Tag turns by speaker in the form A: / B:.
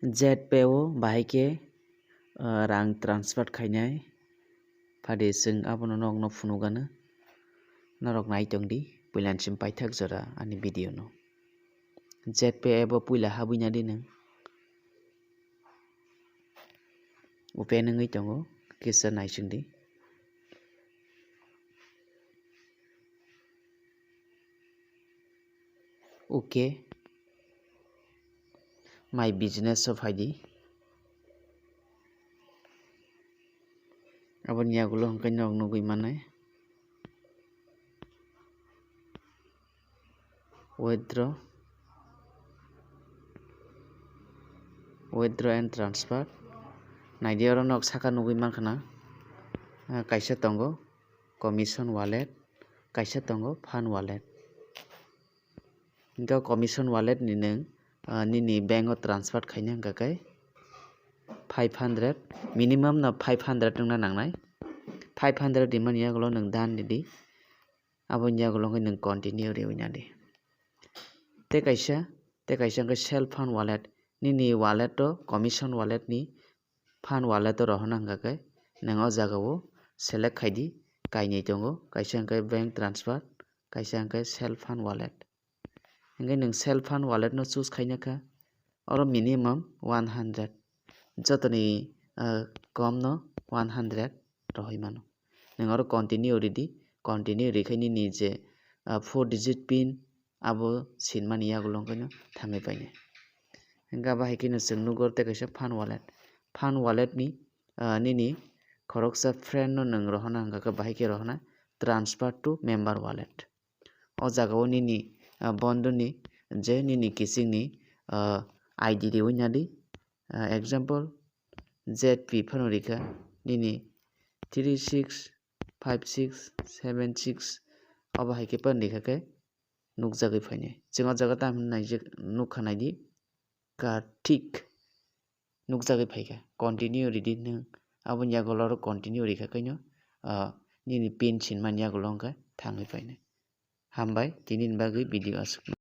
A: ZPay o bahai rang transfer khainai phade sung abono nog phunugano narok naitong di puilansim paithak jora ani video no ZPay app o puila habuina di nung open nungui tongo kisa naisung di okay my business of ID abon yagulo hongkai nog nugui manai withdraw and transfer naidio ro nog saka nugui mankhana kaisa tongo commission wallet kaisa tongo fund wallet hingka commission wallet ni nung nini bank o transfer khaina hingka kai 500 minimum na 500 nungna nangnai 500 dimani yagulo nung dan di abon yagulo nung continue reoina di te kaisa hingke self fund wallet nini wallet o commission wallet ni fund wallet o rohona hingka kai nung o jaga o select khaidi kainui tongo kaisa hingke bank transfer kaisa hingke self fund wallet hingke nung self fund wallet no choose khaina kha oro minimum 100 jotoni kom no 100 rohoi mano nung oro continue redi continue rekhai nini je 4 digit pin abo sinmani yagulo hongkai thangui paine hingka bahai khe chwng nugo tei kaisa fund wallet ni nini khoroksa friend no nung rohona hingka khe bahai khe rohona transfer to member wallet o jaga o nini bondo ni je nini kising ni ID reoina di example ZP phano rekha nini 365676 o bahai khe phan rekha khe nugjagui phainai chwng o jaga tamo nugkha naidi Karthik nugjagui phaikha continue redi nung aboni yagulo oro continue rekha kai no nini pin sinmani yagulo hongkha thangui painai hambai tini ni bagui video asuk.